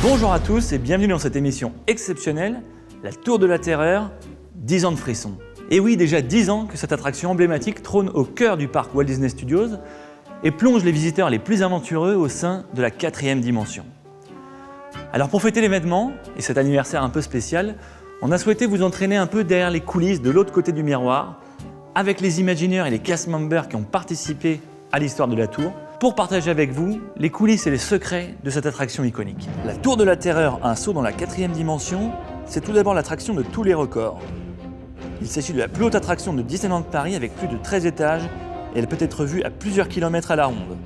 Bonjour à tous et bienvenue dans cette émission exceptionnelle, la Tour de la Terreur, 10 ans de frissons. Et oui, déjà 10 ans que cette attraction emblématique trône au cœur du parc Walt Disney Studios et plonge les visiteurs les plus aventureux au sein de la 4e dimension. Alors pour fêter l'événement et cet anniversaire un peu spécial, on a souhaité vous entraîner un peu derrière les coulisses de l'autre côté du miroir, avec les Imagineers et les cast members qui ont participé à l'histoire de la tour, pour partager avec vous les coulisses et les secrets de cette attraction iconique. La Tour de la Terreur, un saut dans la 4e dimension, c'est tout d'abord l'attraction de tous les records. Il s'agit de la plus haute attraction de Disneyland Paris avec plus de 13 étages et elle peut être vue à plusieurs kilomètres à la ronde.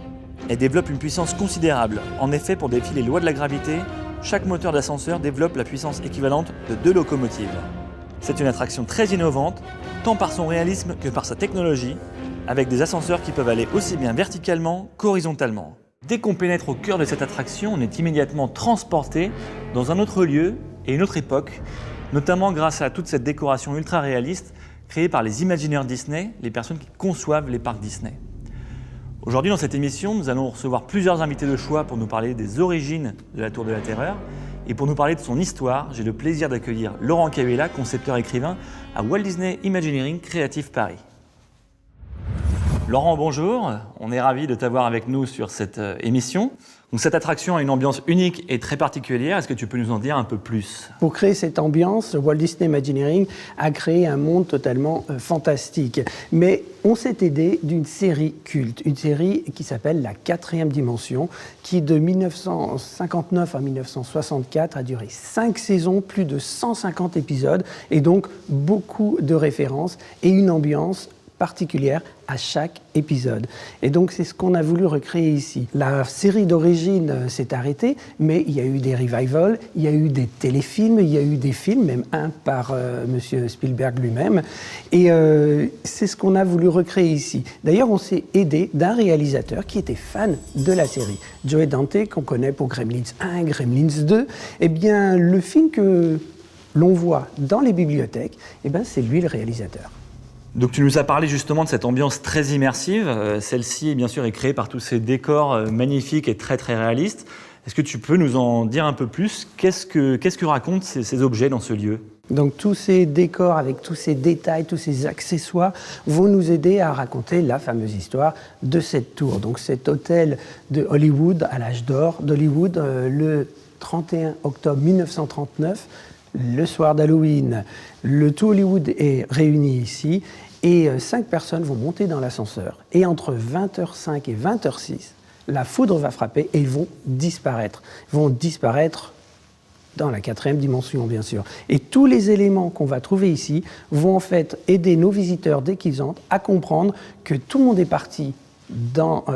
Elle développe une puissance considérable. En effet, pour défier les lois de la gravité, chaque moteur d'ascenseur développe la puissance équivalente de 2 locomotives. C'est une attraction très innovante, tant par son réalisme que par sa technologie, avec des ascenseurs qui peuvent aller aussi bien verticalement qu'horizontalement. Dès qu'on pénètre au cœur de cette attraction, on est immédiatement transporté dans un autre lieu et une autre époque, notamment grâce à toute cette décoration ultra réaliste créée par les Imagineers Disney, les personnes qui conçoivent les parcs Disney. Aujourd'hui, dans cette émission, nous allons recevoir plusieurs invités de choix pour nous parler des origines de la Tour de la Terreur. Et pour nous parler de son histoire, j'ai le plaisir d'accueillir Laurent Cavella, concepteur-écrivain à Walt Disney Imagineering Creative Paris. Laurent, bonjour. On est ravis de t'avoir avec nous sur cette émission. Donc, cette attraction a une ambiance unique et très particulière. Est-ce que tu peux nous en dire un peu plus ? Pour créer cette ambiance, Walt Disney Imagineering a créé un monde totalement fantastique. Mais on s'est aidé d'une série culte, une série qui s'appelle La 4e dimension, qui de 1959 à 1964 a duré 5 saisons, plus de 150 épisodes, et donc beaucoup de références et une ambiance particulière à chaque épisode. Et donc c'est ce qu'on a voulu recréer ici. La série d'origine s'est arrêtée, mais il y a eu des revivals, il y a eu des téléfilms, il y a eu des films, même un par Monsieur Spielberg lui-même. Et c'est ce qu'on a voulu recréer ici. D'ailleurs, on s'est aidé d'un réalisateur qui était fan de la série. Joe Dante, qu'on connaît pour Gremlins 1, Gremlins 2. Eh bien, le film que l'on voit dans les bibliothèques, eh bien, c'est lui le réalisateur. Donc tu nous as parlé justement de cette ambiance très immersive. Celle-ci, bien sûr, est créée par tous ces décors magnifiques et très très réalistes. Est-ce que tu peux nous en dire un peu plus ? Qu'est-ce que racontent ces objets dans ce lieu ? Donc tous ces décors avec tous ces détails, tous ces accessoires vont nous aider à raconter la fameuse histoire de cette tour. Donc cet hôtel de Hollywood, à l'âge d'or d'Hollywood, le 31 octobre 1939, le soir d'Halloween, le tout Hollywood est réuni ici et 5 personnes vont monter dans l'ascenseur. Et entre 20h05 et 20h06, la foudre va frapper et ils vont disparaître. Ils vont disparaître dans la 4e dimension, bien sûr. Et tous les éléments qu'on va trouver ici vont en fait aider nos visiteurs dès qu'ils entrent à comprendre que tout le monde est parti dans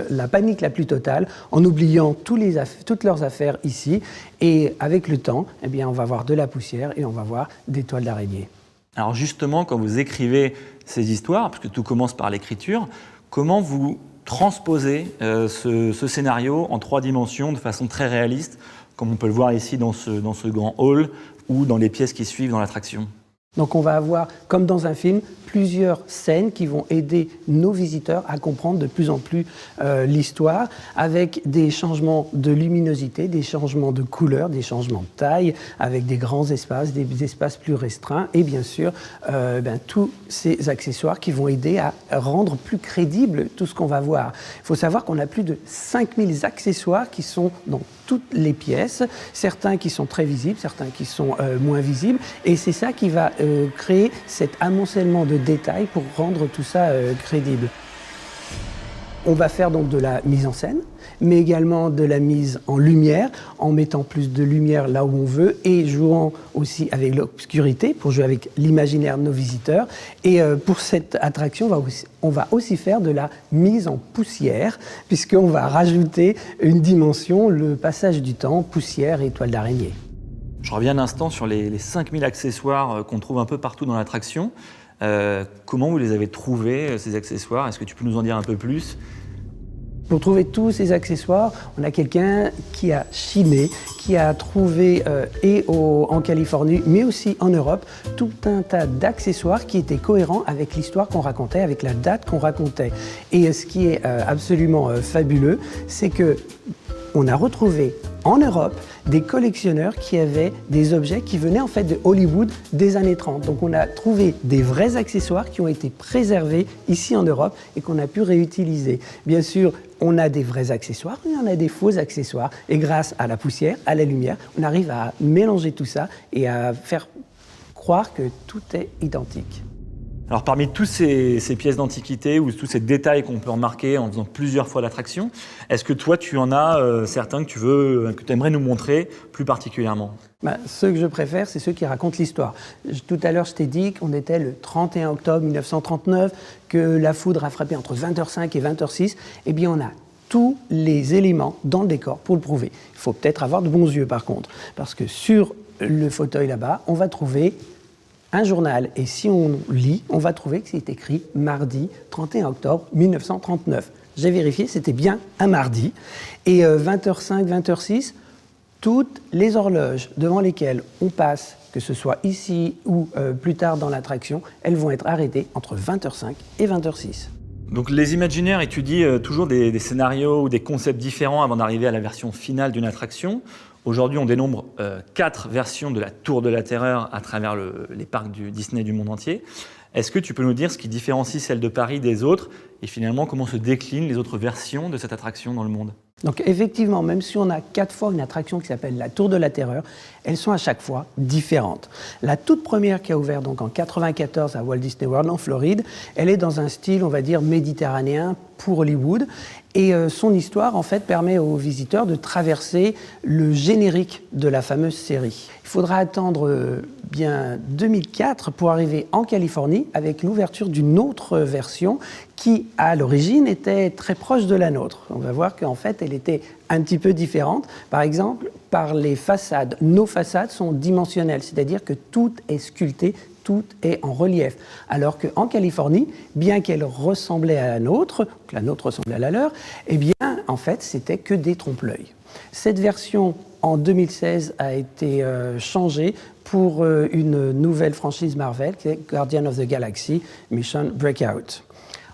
la panique la plus totale, en oubliant toutes leurs affaires ici. Et avec le temps, eh bien, on va voir de la poussière et on va voir des toiles d'araignée. Alors justement, quand vous écrivez ces histoires, parce que tout commence par l'écriture, comment vous transposez ce scénario en 3 dimensions de façon très réaliste, comme on peut le voir ici dans ce grand hall ou dans les pièces qui suivent dans l'attraction ? Donc on va avoir, comme dans un film, plusieurs scènes qui vont aider nos visiteurs à comprendre de plus en plus l'histoire, avec des changements de luminosité, des changements de couleur, des changements de taille, avec des grands espaces, des espaces plus restreints, et bien sûr tous ces accessoires qui vont aider à rendre plus crédible tout ce qu'on va voir. Il faut savoir qu'on a plus de 5000 accessoires qui sont dans toutes les pièces, certains qui sont très visibles, certains qui sont moins visibles, et c'est ça qui va créer cet amoncellement de détails pour rendre tout ça crédible. On va faire donc de la mise en scène, mais également de la mise en lumière, en mettant plus de lumière là où on veut et jouant aussi avec l'obscurité pour jouer avec l'imaginaire de nos visiteurs. Et pour cette attraction, on va aussi faire de la mise en poussière, puisqu'on va rajouter une dimension, le passage du temps, poussière et toile d'araignée. Je reviens un instant sur les 5000 accessoires qu'on trouve un peu partout dans l'attraction. Comment vous les avez trouvés, ces accessoires ? Est-ce que tu peux nous en dire un peu plus ? Pour trouver tous ces accessoires, on a quelqu'un qui a chimé, qui a trouvé en Californie, mais aussi en Europe, tout un tas d'accessoires qui étaient cohérents avec l'histoire qu'on racontait, avec la date qu'on racontait. Et ce qui est absolument fabuleux, c'est que on a retrouvé en Europe des collectionneurs qui avaient des objets qui venaient en fait de Hollywood des années 30. Donc on a trouvé des vrais accessoires qui ont été préservés ici en Europe et qu'on a pu réutiliser. Bien sûr, on a des vrais accessoires, mais on a des faux accessoires. Et grâce à la poussière, à la lumière, on arrive à mélanger tout ça et à faire croire que tout est identique. Alors parmi tous ces pièces d'antiquité ou tous ces détails qu'on peut remarquer en faisant plusieurs fois l'attraction, est-ce que toi tu en as certains que tu aimerais nous montrer plus particulièrement ? Ceux que je préfère, c'est ceux qui racontent l'histoire. Tout à l'heure, je t'ai dit qu'on était le 31 octobre 1939, que la foudre a frappé entre 20h05 et 20h06. Eh bien, on a tous les éléments dans le décor pour le prouver. Il faut peut-être avoir de bons yeux par contre, parce que sur le fauteuil là-bas, on va trouver un journal. Et si on lit, on va trouver que c'est écrit mardi 31 octobre 1939. J'ai vérifié, c'était bien un mardi. Et 20h05, 20h06, toutes les horloges devant lesquelles on passe, que ce soit ici ou plus tard dans l'attraction, elles vont être arrêtées entre 20h05 et 20h06. Donc les Imagineers étudient toujours des scénarios ou des concepts différents avant d'arriver à la version finale d'une attraction. Aujourd'hui, on dénombre 4 versions de la Tour de la Terreur à travers les parcs du Disney du monde entier. Est-ce que tu peux nous dire ce qui différencie celle de Paris des autres et finalement comment se déclinent les autres versions de cette attraction dans le monde ? Donc effectivement, même si on a 4 fois une attraction qui s'appelle la Tour de la Terreur, elles sont à chaque fois différentes. La toute première qui a ouvert donc en 1994 à Walt Disney World en Floride, elle est dans un style, on va dire, méditerranéen pour Hollywood. Et son histoire, en fait, permet aux visiteurs de traverser le générique de la fameuse série. Il faudra attendre bien 2004 pour arriver en Californie avec l'ouverture d'une autre version qui, à l'origine, était très proche de la nôtre. On va voir qu'en fait, elle était un petit peu différente. Par exemple, par les façades. Nos façades sont dimensionnelles, c'est-à-dire que tout est sculpté, tout est en relief. Alors qu'en Californie, bien qu'elle ressemblait à que la nôtre ressemblait à la leur, eh bien, en fait, c'était que des trompe-l'œil. Cette version, en 2016, a été changée pour une nouvelle franchise Marvel, qui est Guardians of the Galaxy Mission Breakout.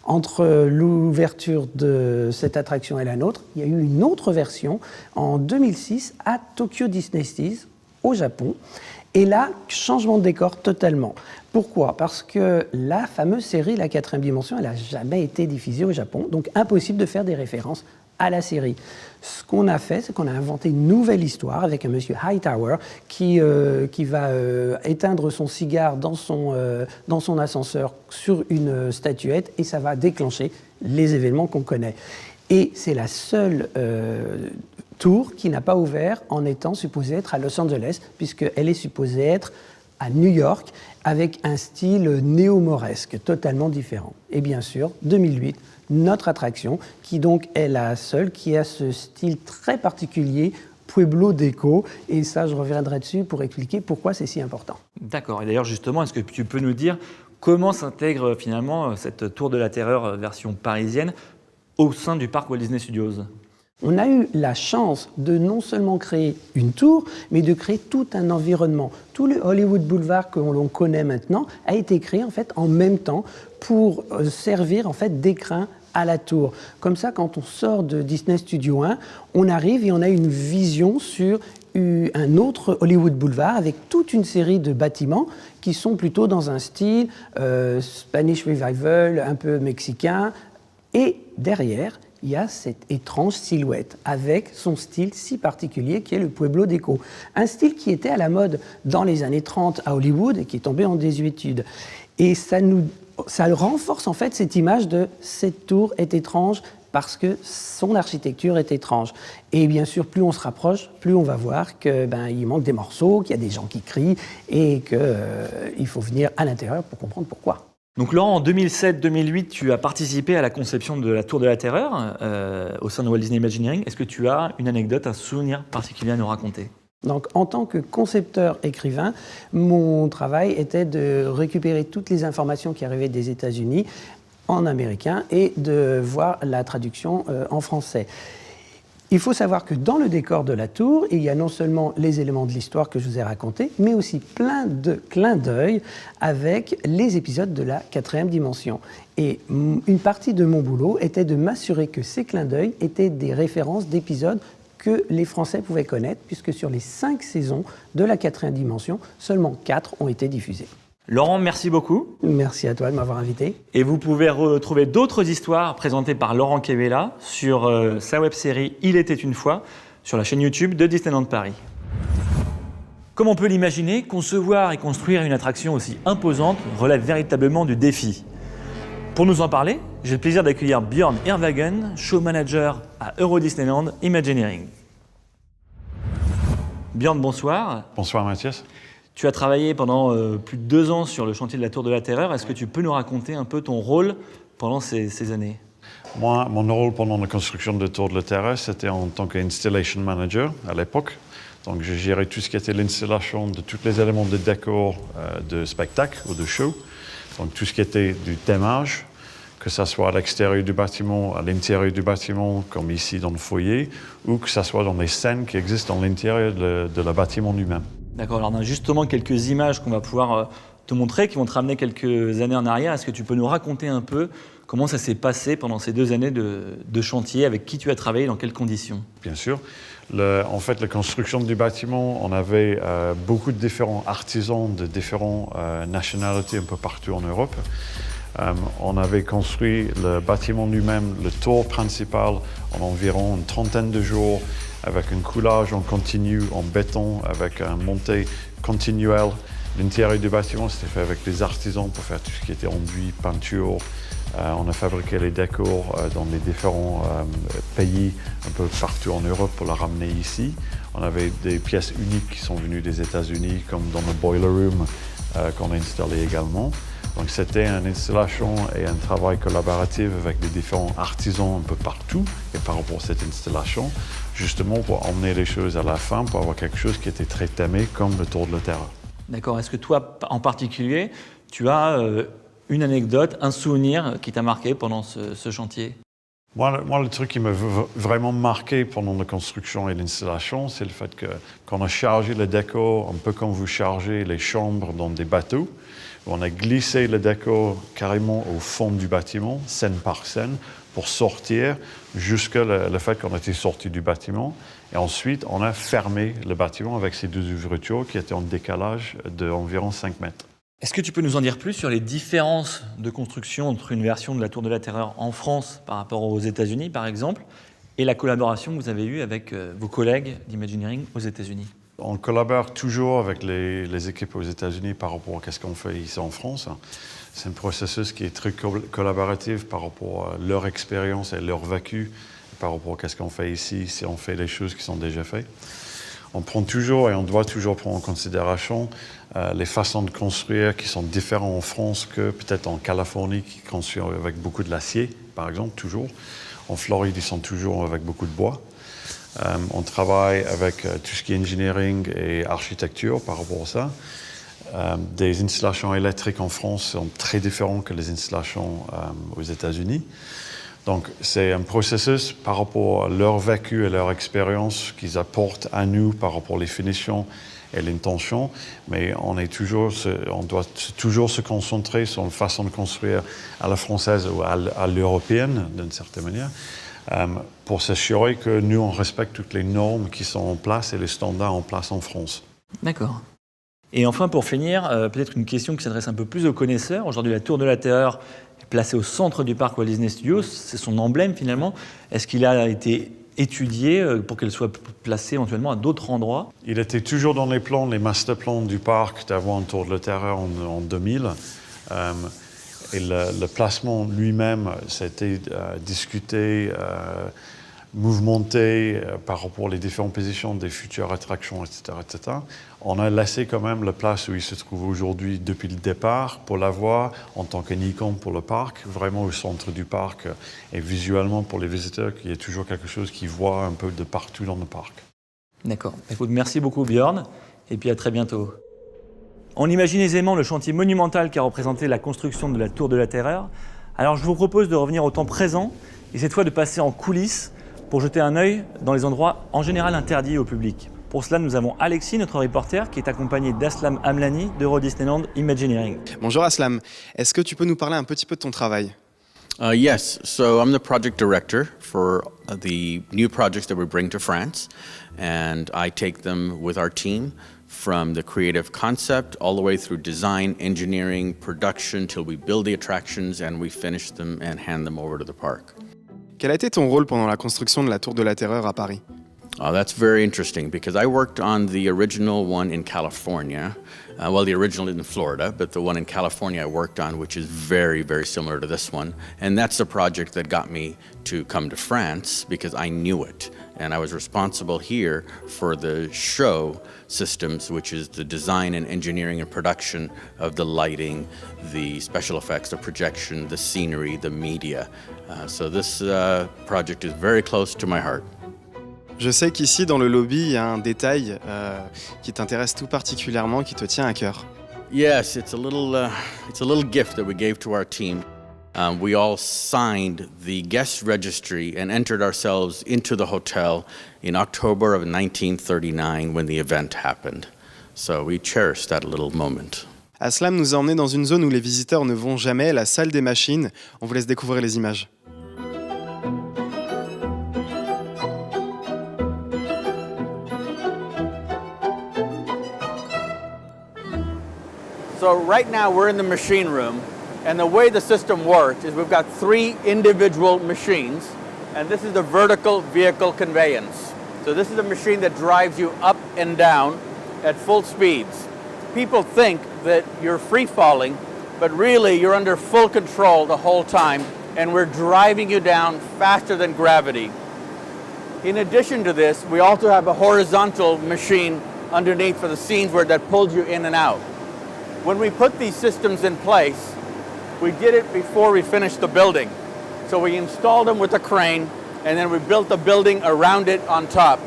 Entre l'ouverture de cette attraction et la nôtre, il y a eu une autre version en 2006 à Tokyo Disney Seas, au Japon. Et là, changement de décor totalement. Pourquoi ? Parce que la fameuse série, la 4e dimension, elle n'a jamais été diffusée au Japon, donc impossible de faire des références à la série. Ce qu'on a fait, c'est qu'on a inventé une nouvelle histoire avec un monsieur Hightower qui va éteindre son cigare dans son ascenseur sur une statuette et ça va déclencher les événements qu'on connaît. Et c'est la seule tour qui n'a pas ouvert en étant supposée être à Los Angeles, puisqu'elle est supposée être à New York, avec un style néo-mauresque, totalement différent. Et bien sûr, 2008, notre attraction, qui donc est la seule qui a ce style très particulier, Pueblo Déco, et ça, je reviendrai dessus pour expliquer pourquoi c'est si important. D'accord, et d'ailleurs justement, est-ce que tu peux nous dire comment s'intègre finalement cette Tour de la Terreur version parisienne au sein du parc Walt Disney Studios ? On a eu la chance de non seulement créer une tour, mais de créer tout un environnement. Tout le Hollywood Boulevard que l'on connaît maintenant a été créé en fait en même temps pour servir en fait d'écrin à la tour. Comme ça, quand on sort de Disney Studio 1, on arrive et on a une vision sur un autre Hollywood Boulevard avec toute une série de bâtiments qui sont plutôt dans un style Spanish Revival, un peu mexicain. Et derrière, il y a cette étrange silhouette avec son style si particulier qui est le Pueblo Déco. Un style qui était à la mode dans les années 30 à Hollywood et qui est tombé en désuétude. Et ça renforce en fait cette image de cette tour est étrange parce que son architecture est étrange. Et bien sûr, plus on se rapproche, plus on va voir qu'il manque des morceaux, qu'il y a des gens qui crient et qu'il faut venir à l'intérieur pour comprendre pourquoi. Donc Laurent, en 2007-2008, tu as participé à la conception de la Tour de la Terreur au sein de Walt Disney Imagineering. Est-ce que tu as une anecdote, un souvenir particulier à nous raconter ? Donc, en tant que concepteur-écrivain, mon travail était de récupérer toutes les informations qui arrivaient des États-Unis en américain et de voir la traduction en français. Il faut savoir que dans le décor de la tour, il y a non seulement les éléments de l'histoire que je vous ai racontés, mais aussi plein de clins d'œil avec les épisodes de la 4e dimension. Et une partie de mon boulot était de m'assurer que ces clins d'œil étaient des références d'épisodes que les Français pouvaient connaître, puisque sur les 5 saisons de la 4e dimension, seulement 4 ont été diffusées. Laurent, merci beaucoup. Merci à toi de m'avoir invité. Et vous pouvez retrouver d'autres histoires présentées par Laurent Québéla sur sa web-série « Il était une fois » sur la chaîne YouTube de Disneyland Paris. Comme on peut l'imaginer, concevoir et construire une attraction aussi imposante relève véritablement du défi. Pour nous en parler, j'ai le plaisir d'accueillir Björn Irrwagen, show manager à Euro Disneyland Imagineering. Björn, bonsoir. Bonsoir Mathias. Tu as travaillé pendant plus de 2 ans sur le chantier de la Tour de la Terreur. Est-ce que tu peux nous raconter un peu ton rôle pendant ces années ? Moi, mon rôle pendant la construction de la Tour de la Terreur, c'était en tant qu'installation manager à l'époque. Donc, je gérais tout ce qui était l'installation de tous les éléments de décor de spectacle ou de show. Donc, tout ce qui était du thémage, que ce soit à l'extérieur du bâtiment, à l'intérieur du bâtiment, comme ici dans le foyer, ou que ce soit dans les scènes qui existent dans l'intérieur de le bâtiment lui-même. D'accord, alors on a justement quelques images qu'on va pouvoir te montrer, qui vont te ramener quelques années en arrière. Est-ce que tu peux nous raconter un peu comment ça s'est passé pendant ces 2 années de chantier, avec qui tu as travaillé, dans quelles conditions ? Bien sûr. En fait, la construction du bâtiment, on avait beaucoup de différents artisans de différentes nationalités un peu partout en Europe. On avait construit le bâtiment lui-même, le tour principal, en environ une 30aine de jours, avec un coulage en continu, en béton, avec une montée continuelle. L'intérieur du bâtiment, c'était fait avec des artisans pour faire tout ce qui était enduit, peinture. On a fabriqué les décors dans les différents pays, un peu partout en Europe, pour la ramener ici. On avait des pièces uniques qui sont venues des États-Unis, comme dans le Boiler Room, qu'on a installé également. Donc c'était une installation et un travail collaboratif avec des différents artisans un peu partout, et par rapport à cette installation, justement pour emmener les choses à la fin, pour avoir quelque chose qui était très thêmé, comme le Tour de la Terreur. D'accord. Est-ce que toi, en particulier, tu as une anecdote, un souvenir qui t'a marqué pendant ce chantier ? Moi, le truc qui m'a vraiment marqué pendant la construction et l'installation, c'est le fait que quand on a chargé le décor, un peu comme vous chargez les chambres dans des bateaux, on a glissé le décor carrément au fond du bâtiment, scène par scène, pour sortir jusqu'à le fait qu'on était sorti du bâtiment. Et ensuite, on a fermé le bâtiment avec ces 2 ouvertures qui étaient en décalage d'environ 5 mètres. Est-ce que tu peux nous en dire plus sur les différences de construction entre une version de la Tour de la Terreur en France par rapport aux États-Unis, par exemple, et la collaboration que vous avez eue avec vos collègues d'Imagineering aux États-Unis ? On collabore toujours avec les équipes aux États-Unis par rapport à ce qu'on fait ici en France. C'est un processus qui est très collaboratif par rapport à leur expérience et leur vécu, par rapport à ce qu'on fait ici, si on fait les choses qui sont déjà faites. On prend toujours et on doit toujours prendre en considération les façons de construire qui sont différentes en France que peut-être en Californie, qui construit avec beaucoup de l'acier, par exemple, toujours. En Floride, ils sont toujours avec beaucoup de bois. On travaille avec tout ce qui est engineering et architecture par rapport à ça. Des installations électriques en France sont très différentes que les installations aux États-Unis. Donc, c'est un processus par rapport à leur vécu et leur expérience qu'ils apportent à nous par rapport aux finitions et l'intention. Mais on doit toujours se concentrer sur une façon de construire à la française ou à l'européenne, d'une certaine manière, pour s'assurer que nous, on respecte toutes les normes qui sont en place et les standards en place en France. D'accord. Et enfin, pour finir, peut-être une question qui s'adresse un peu plus aux connaisseurs. Aujourd'hui, la Tour de la Terreur est placée au centre du parc Walt Disney Studios. C'est son emblème, finalement. Est-ce qu'il a été étudié pour qu'elle soit placée éventuellement à d'autres endroits ? Il était toujours dans les plans, les master plans du parc d'avoir une Tour de la Terreur en 2000. Et le placement lui-même, c'était discuté, mouvementé par rapport aux différentes positions des futures attractions, etc., etc. On a laissé quand même la place où il se trouve aujourd'hui depuis le départ pour l'avoir en tant qu'une icône pour le parc, vraiment au centre du parc et visuellement pour les visiteurs, qu'il y ait toujours quelque chose qu'ils voient un peu de partout dans le parc. D'accord. Écoute, merci beaucoup Björn, et puis à très bientôt. On imagine aisément le chantier monumental qui a représenté la construction de la Tour de la Terreur. Alors je vous propose de revenir au temps présent et cette fois de passer en coulisses pour jeter un œil dans les endroits en général interdits au public. Pour cela, nous avons Alexis, notre reporter, qui est accompagné d'Aslam Amlani d'Euro Disneyland Imagineering. Bonjour Aslam, est-ce que tu peux nous parler un petit peu de ton travail ? Yes, so I'm the project director for the new projects that we bring to France, and I take them with our team from the creative concept all the way through design, engineering, production, till we build the attractions and we finish them and hand them over to the park. Quel a été ton rôle pendant la construction de la Tour de la Terreur à Paris? Oh, that's very interesting because I worked on the original one in California. The original in Florida, but the one in California I worked on, which is very, very similar to this one. And that's the project that got me to come to France because I knew it. And I was responsible here for the show systems, which is the design and engineering and production of the lighting, the special effects, the projection, the scenery, the media. So this project is very close to my heart. Je sais qu'ici, dans le lobby, il y a un détail qui t'intéresse tout particulièrement, qui te tient à cœur. Yes, it's a little gift that we gave to our team. We all signed the guest registry and entered ourselves into the hotel in October of 1939 when the event happened. So we cherished that little moment. Aslam nous a emmenés dans une zone où les visiteurs ne vont jamais, la salle des machines. On vous laisse découvrir les images. So right now we're in the machine room, and the way the system works is we've got 3 individual machines, and this is the vertical vehicle conveyance. So this is a machine that drives you up and down at full speeds. People think that you're free falling, but really you're under full control the whole time, and we're driving you down faster than gravity. In addition to this, we also have a horizontal machine underneath for the scenes that pulls you in and out. When we put these systems in place, we did it before we finished the building. So we installed them with a crane, and then we built the building around it on top.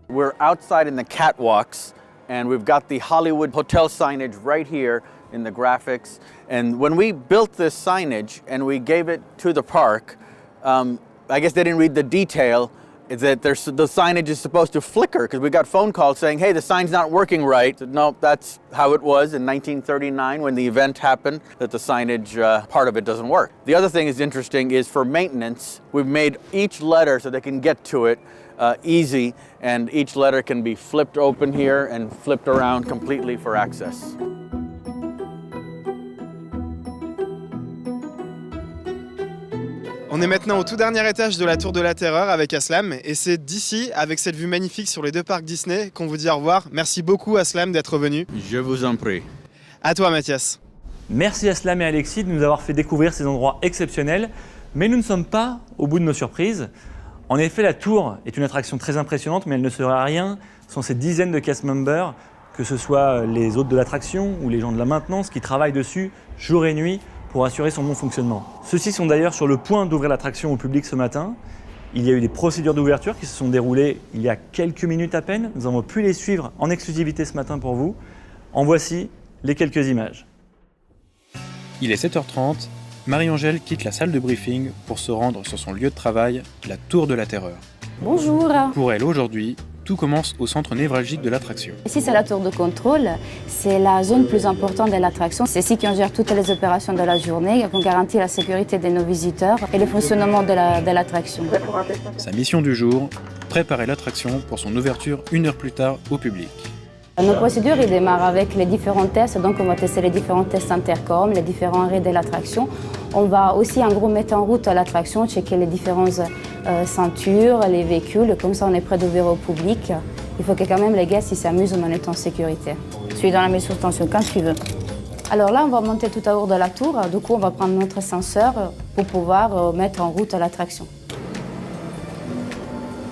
We're outside in the catwalks, and we've got the Hollywood hotel signage right here in the graphics. And when we built this signage and we gave it to the park, I guess they didn't read the detail that the signage is supposed to flicker, because we got phone calls saying, hey, the sign's not working right. No, that's how it was in 1939 when the event happened, that the signage, part of it doesn't work. The other thing is interesting is for maintenance, we've made each letter so they can get to it easy, and each letter can be flipped open here and flipped around completely for access. On est maintenant au tout dernier étage de la Tour de la Terreur avec Aslam, et c'est d'ici, avec cette vue magnifique sur les 2 parcs Disney, qu'on vous dit au revoir. Merci beaucoup Aslam d'être venu. Je vous en prie. À toi Mathias. Merci Aslam et Alexis de nous avoir fait découvrir ces endroits exceptionnels, mais nous ne sommes pas au bout de nos surprises. En effet, la tour est une attraction très impressionnante, mais elle ne sera rien sans ces dizaines de cast members, que ce soit les hôtes de l'attraction ou les gens de la maintenance qui travaillent dessus jour et nuit pour assurer son bon fonctionnement. Ceux-ci sont d'ailleurs sur le point d'ouvrir l'attraction au public ce matin. Il y a eu des procédures d'ouverture qui se sont déroulées il y a quelques minutes à peine. Nous avons pu les suivre en exclusivité ce matin pour vous. En voici les quelques images. Il est 7h30, Marie-Angèle quitte la salle de briefing pour se rendre sur son lieu de travail, la Tour de la Terreur. Bonjour. Pour elle, aujourd'hui, tout commence au centre névralgique de l'attraction. Ici, c'est la tour de contrôle. C'est la zone plus importante de l'attraction. C'est ici qu'on gère toutes les opérations de la journée, qu'on garantit la sécurité de nos visiteurs et le fonctionnement de l'attraction. Sa mission du jour, préparer l'attraction pour son ouverture 1 heure plus tard au public. Nos procédures ils démarrent avec les différents tests. Donc, on va tester les différents tests intercom, les différents arrêts de l'attraction. On va aussi, en gros, mettre en route l'attraction, checker les différentes ceintures, les véhicules. Comme ça, on est prêt d'ouvrir au public. Il faut que quand même les guests s'amusent en étant en sécurité. Je suis dans la mise sous tension quand tu veux. Alors là, on va monter tout à haut de la tour. Du coup, on va prendre notre ascenseur pour pouvoir mettre en route l'attraction.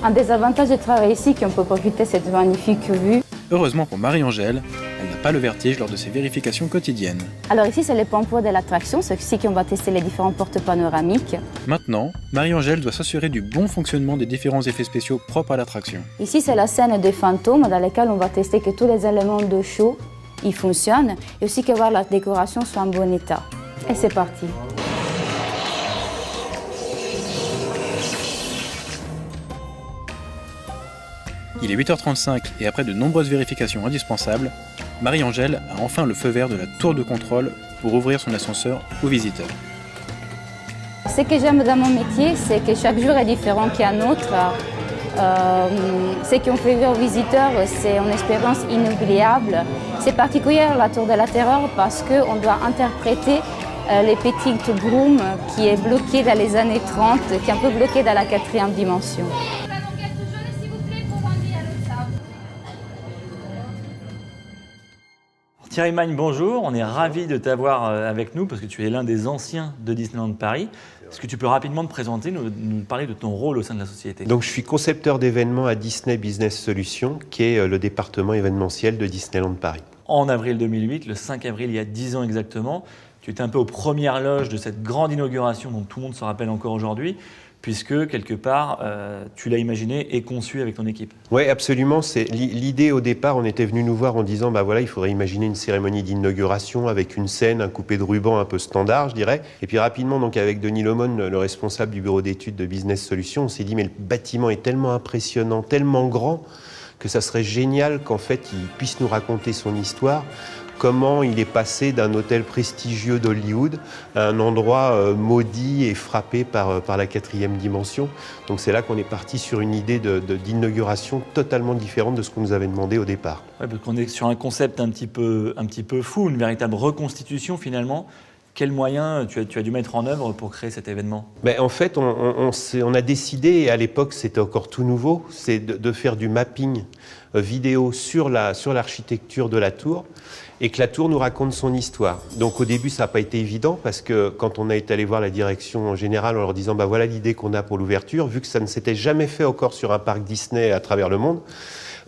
Un des avantages de travailler ici, c'est qu'on peut profiter de cette magnifique vue. Heureusement pour Marie-Angèle, elle n'a pas le vertige lors de ses vérifications quotidiennes. Alors ici, c'est les points forts de l'attraction, c'est ici qu'on va tester les différentes portes panoramiques. Maintenant, Marie-Angèle doit s'assurer du bon fonctionnement des différents effets spéciaux propres à l'attraction. Ici, c'est la scène des fantômes dans laquelle on va tester que tous les éléments de show ils fonctionnent et aussi que voir la décoration soit en bon état. Et c'est parti. Il est 8h35 et après de nombreuses vérifications indispensables, Marie-Angèle a enfin le feu vert de la tour de contrôle pour ouvrir son ascenseur aux visiteurs. Ce que j'aime dans mon métier, c'est que chaque jour est différent qu'un autre. Ce qu'on fait vivre aux visiteurs, c'est une expérience inoubliable. C'est particulier la Tour de la Terreur parce qu'on doit interpréter les petites grooms qui est bloquée dans les années 30, qui est un peu bloquée dans la 4e dimension. Thierry Magne, bonjour, on est ravis de t'avoir avec nous parce que tu es l'un des anciens de Disneyland Paris. Est-ce que tu peux rapidement te présenter, nous parler de ton rôle au sein de la société? Donc, je suis concepteur d'événements à Disney Business Solutions, qui est le département événementiel de Disneyland Paris. En avril 2008, le 5 avril, il y a 10 ans exactement, tu étais un peu aux premières loges de cette grande inauguration dont tout le monde se rappelle encore aujourd'hui, puisque quelque part, tu l'as imaginé et conçu avec ton équipe. Oui, absolument. C'est l'idée au départ, on était venu nous voir en disant, bah voilà, il faudrait imaginer une cérémonie d'inauguration avec une scène, un coupé de ruban un peu standard, je dirais. Et puis rapidement, donc avec Denis Lomone, le responsable du bureau d'études de Business Solutions, on s'est dit, mais le bâtiment est tellement impressionnant, tellement grand, que ça serait génial qu'en fait, il puisse nous raconter son histoire. Comment il est passé d'un hôtel prestigieux d'Hollywood à un endroit maudit et frappé par la 4e dimension. Donc c'est là qu'on est parti sur une idée d'inauguration totalement différente de ce qu'on nous avait demandé au départ. Ouais, parce qu'on est sur un concept un petit peu fou, une véritable reconstitution finalement. Quels moyens tu as dû mettre en œuvre pour créer cet événement? En fait, on a décidé, et à l'époque c'était encore tout nouveau, c'est de faire du mapping vidéo sur l'architecture de la tour, et que la tour nous raconte son histoire. Donc au début, ça n'a pas été évident, parce que quand on a été allé voir la direction générale en leur disant bah, voilà l'idée qu'on a pour l'ouverture, vu que ça ne s'était jamais fait encore sur un parc Disney à travers le monde,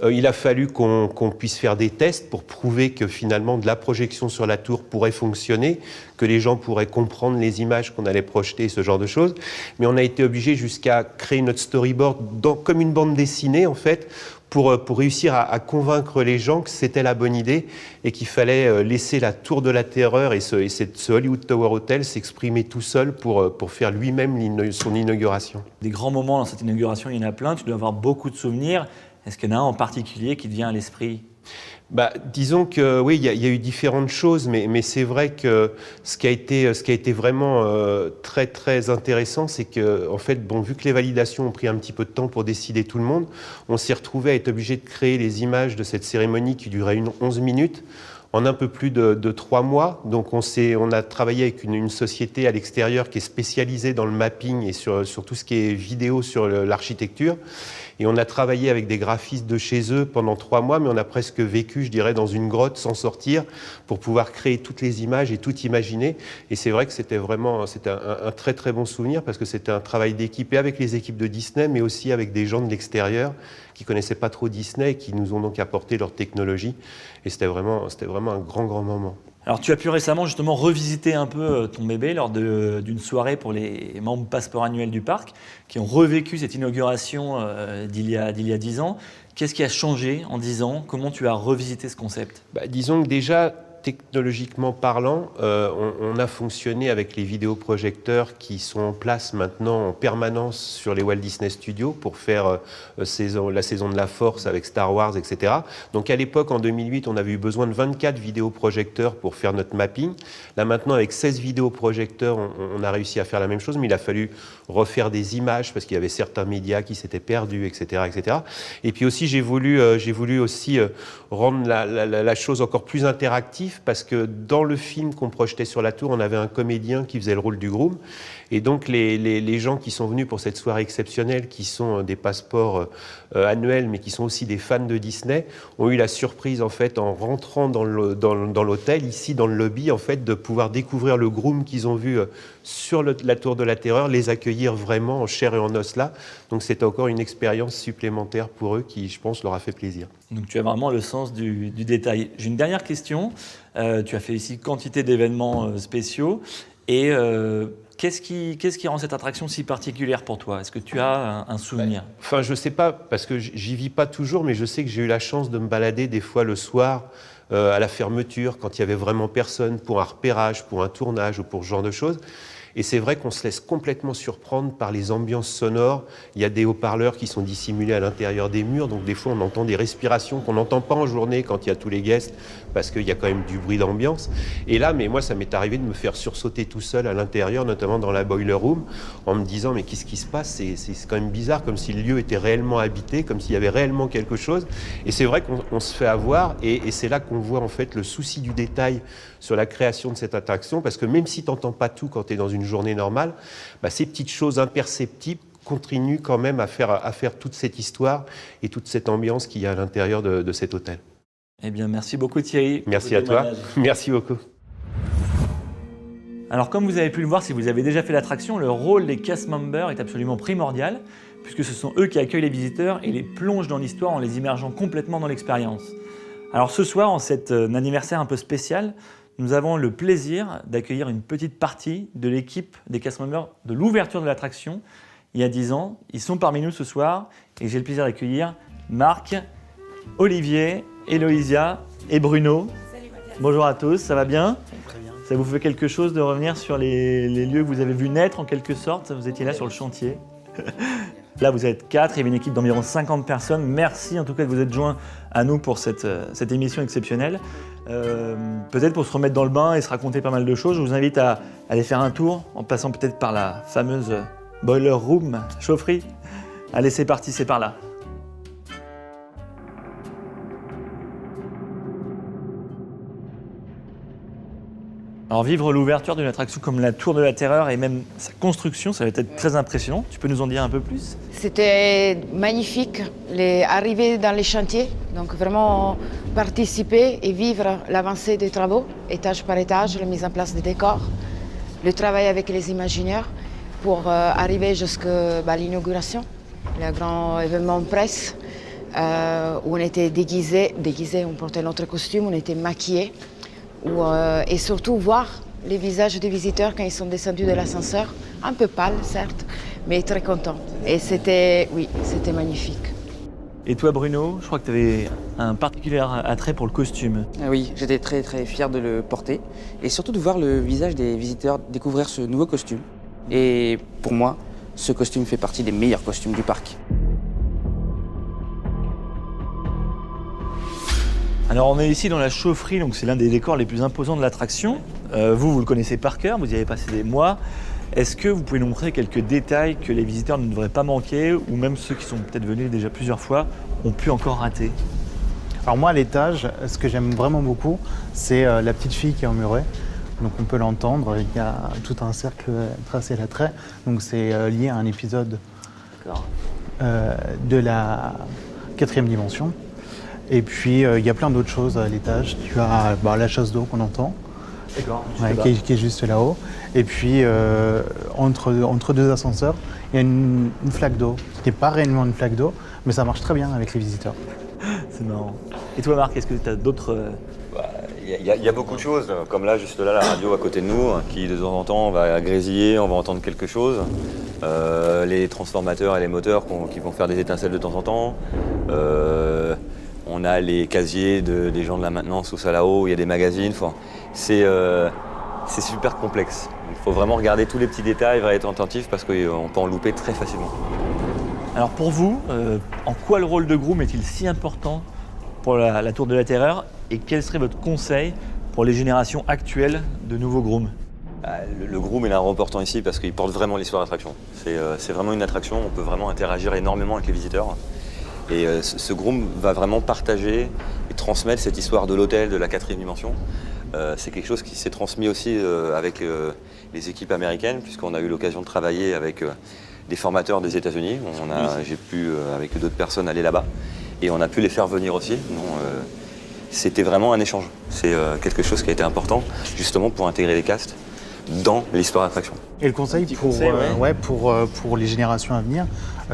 il a fallu qu'on puisse faire des tests pour prouver que finalement de la projection sur la tour pourrait fonctionner, que les gens pourraient comprendre les images qu'on allait projeter, ce genre de choses. Mais on a été obligé jusqu'à créer notre storyboard comme une bande dessinée en fait, pour réussir à convaincre les gens que c'était la bonne idée et qu'il fallait laisser la Tour de la Terreur et ce Hollywood Tower Hotel s'exprimer tout seul pour faire lui-même son inauguration. Des grands moments dans cette inauguration, il y en a plein, tu dois avoir beaucoup de souvenirs. Est-ce qu'il y en a un en particulier qui te vient à l'esprit? Disons que oui, il y a eu différentes choses, mais c'est vrai que ce qui a été vraiment très très intéressant, c'est que en fait, vu que les validations ont pris un petit peu de temps pour décider tout le monde, on s'est retrouvé à être obligé de créer les images de cette cérémonie qui durait 11 minutes. En un peu plus de 3 mois. Donc on a travaillé avec une société à l'extérieur qui est spécialisée dans le mapping et sur tout ce qui est vidéo sur l'architecture. Et on a travaillé avec des graphistes de chez eux pendant 3 mois, mais on a presque vécu, je dirais, dans une grotte sans sortir pour pouvoir créer toutes les images et tout imaginer. Et c'est vrai que c'était un très très bon souvenir parce que c'était un travail d'équipe et avec les équipes de Disney, mais aussi avec des gens de l'extérieur qui connaissaient pas trop Disney et qui nous ont donc apporté leur technologie. Et c'était vraiment un grand moment. Alors tu as pu récemment justement revisiter un peu ton bébé lors d'une soirée pour les membres passeport annuels du parc qui ont revécu cette inauguration d'il y a 10 ans. Qu'est-ce qui a changé en 10 ans? Comment tu as revisité ce concept? Disons que déjà, technologiquement parlant, on a fonctionné avec les vidéoprojecteurs qui sont en place maintenant en permanence sur les Walt Disney Studios pour faire la saison de la Force avec Star Wars, etc. Donc à l'époque, en 2008, on avait eu besoin de 24 vidéoprojecteurs pour faire notre mapping. Là maintenant, avec 16 vidéoprojecteurs, on a réussi à faire la même chose, mais il a fallu refaire des images parce qu'il y avait certains médias qui s'étaient perdus, etc., etc. Et puis aussi, j'ai voulu aussi rendre la chose encore plus interactive parce que dans le film qu'on projetait sur la tour, on avait un comédien qui faisait le rôle du groom. Et donc les gens qui sont venus pour cette soirée exceptionnelle, qui sont des passeports annuels, mais qui sont aussi des fans de Disney, ont eu la surprise en fait en rentrant dans l'hôtel, ici dans le lobby, en fait, de pouvoir découvrir le groom qu'ils ont vu sur la Tour de la Terreur, les accueillir vraiment en chair et en os là. Donc c'était encore une expérience supplémentaire pour eux qui, je pense, leur a fait plaisir. Donc tu as vraiment le sens du détail. J'ai une dernière question. Tu as fait ici quantité d'événements spéciaux et qu'est-ce qui rend cette attraction si particulière pour toi? Est-ce que tu as un souvenir? Enfin, je sais pas, parce que j'y vis pas toujours, mais je sais que j'ai eu la chance de me balader des fois le soir à la fermeture, quand il y avait vraiment personne pour un repérage, pour un tournage ou pour ce genre de choses. Et c'est vrai qu'on se laisse complètement surprendre par les ambiances sonores. Il y a des haut-parleurs qui sont dissimulés à l'intérieur des murs, donc des fois on entend des respirations qu'on n'entend pas en journée quand il y a tous les guests, parce qu'il y a quand même du bruit d'ambiance. Et là, mais moi, ça m'est arrivé de me faire sursauter tout seul à l'intérieur, notamment dans la boiler room, en me disant mais qu'est-ce qui se passe, c'est quand même bizarre, comme si le lieu était réellement habité, comme s'il y avait réellement quelque chose. Et c'est vrai qu'on se fait avoir, et c'est là qu'on voit en fait le souci du détail sur la création de cette attraction, parce que même si tu n'entends pas tout quand tu es dans une journée normale, bah, ces petites choses imperceptibles continuent quand même à faire toute cette histoire et toute cette ambiance qu'il y a à l'intérieur de cet hôtel. Eh bien, merci beaucoup Thierry. Merci à toi. Merci beaucoup. Alors, comme vous avez pu le voir, si vous avez déjà fait l'attraction, le rôle des cast members est absolument primordial, puisque ce sont eux qui accueillent les visiteurs et les plongent dans l'histoire en les immergeant complètement dans l'expérience. Alors ce soir, en cet anniversaire un peu spécial, nous avons le plaisir d'accueillir une petite partie de l'équipe des cast members de l'ouverture de l'attraction il y a 10 ans. Ils sont parmi nous ce soir et j'ai le plaisir d'accueillir Marc, Olivier, Héloïsia et Bruno. Salut Mathias. Bonjour à tous, ça va bien ? Très bien. Ça vous fait quelque chose de revenir sur les lieux que vous avez vus naître en quelque sorte ? Vous étiez là sur le chantier. Là, vous êtes 4, il y avait une équipe d'environ 50 personnes. Merci en tout cas de vous être joints à nous pour cette émission exceptionnelle. Peut-être pour se remettre dans le bain et se raconter pas mal de choses, je vous invite à aller faire un tour en passant peut-être par la fameuse boiler room, chaufferie. Allez, c'est parti, c'est par là. Alors vivre l'ouverture d'une attraction comme la Tour de la Terreur et même sa construction, ça va être très impressionnant. Tu peux nous en dire un peu plus ? C'était magnifique, les arrivées dans les chantiers, donc vraiment participer et vivre l'avancée des travaux, étage par étage, la mise en place des décors, le travail avec les imaginaires pour arriver jusqu'à l'inauguration, le grand événement presse où on était déguisés, on portait notre costume, on était maquillés. Et surtout voir les visages des visiteurs quand ils sont descendus de l'ascenseur, un peu pâles certes, mais très contents. Et c'était magnifique. Et toi Bruno, je crois que tu avais un particulier attrait pour le costume. Oui, j'étais très très fier de le porter et surtout de voir le visage des visiteurs découvrir ce nouveau costume. Et pour moi, ce costume fait partie des meilleurs costumes du parc. Alors on est ici dans la chaufferie, donc c'est l'un des décors les plus imposants de l'attraction. Vous le connaissez par cœur, vous y avez passé des mois. Est-ce que vous pouvez nous montrer quelques détails que les visiteurs ne devraient pas manquer, ou même ceux qui sont peut-être venus déjà plusieurs fois ont pu encore rater ? Alors moi à l'étage, ce que j'aime vraiment beaucoup, c'est la petite fille qui est emmurée. Donc on peut l'entendre, il y a tout un cercle tracé à l'attrait. Donc c'est lié à un épisode de la 4e dimension. Et puis, il y a plein d'autres choses à l'étage. Tu as la chasse d'eau qu'on entend, qui est juste là-haut. Et puis, entre deux ascenseurs, il y a une flaque d'eau, qui n'est pas réellement une flaque d'eau, mais ça marche très bien avec les visiteurs. C'est marrant. Et toi, Marc, est-ce que tu as d'autres... Il y a beaucoup de choses, comme là, juste là, la radio à côté de nous, qui de temps en temps va grésiller, on va entendre quelque chose. Les transformateurs et les moteurs qui vont faire des étincelles de temps en temps. On a les casiers des gens de la maintenance ou ça là-haut, il y a des magazines. Enfin, c'est super complexe. Il faut vraiment regarder tous les petits détails, être attentif parce qu'on peut en louper très facilement. Alors pour vous, en quoi le rôle de groom est-il si important pour la Tour de la Terreur et quel serait votre conseil pour les générations actuelles de nouveaux grooms ? Le groom est un rôle important ici parce qu'il porte vraiment l'histoire de l'attraction. C'est vraiment une attraction, on peut vraiment interagir énormément avec les visiteurs. Et ce groom va vraiment partager et transmettre cette histoire de l'hôtel, de la 4e dimension. C'est quelque chose qui s'est transmis aussi avec les équipes américaines, puisqu'on a eu l'occasion de travailler avec des formateurs des États-Unis. J'ai pu, avec d'autres personnes, aller là-bas. Et on a pu les faire venir aussi. C'était vraiment un échange. C'est quelque chose qui a été important, justement, pour intégrer les castes dans l'histoire d'attraction. Et le conseil pour les générations à venir,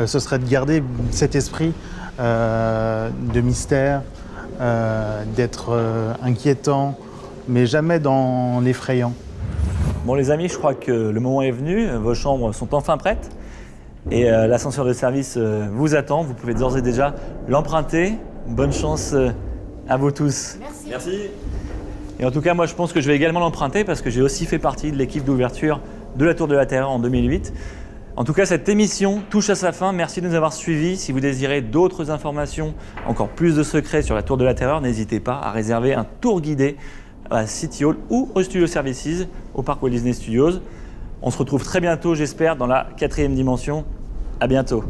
ce serait de garder cet esprit de mystère, d'être inquiétant, mais jamais dans l'effrayant. Bon les amis, je crois que le moment est venu, vos chambres sont enfin prêtes et l'ascenseur de service vous attend, vous pouvez d'ores et déjà l'emprunter. Bonne chance à vous tous. Merci. Et en tout cas, moi je pense que je vais également l'emprunter parce que j'ai aussi fait partie de l'équipe d'ouverture de la Tour de la Terreur en 2008. En tout cas, cette émission touche à sa fin. Merci de nous avoir suivis. Si vous désirez d'autres informations, encore plus de secrets sur la Tour de la Terreur, n'hésitez pas à réserver un tour guidé à City Hall ou au Studio Services, au parc Walt Disney Studios. On se retrouve très bientôt, j'espère, dans la 4e dimension. À bientôt.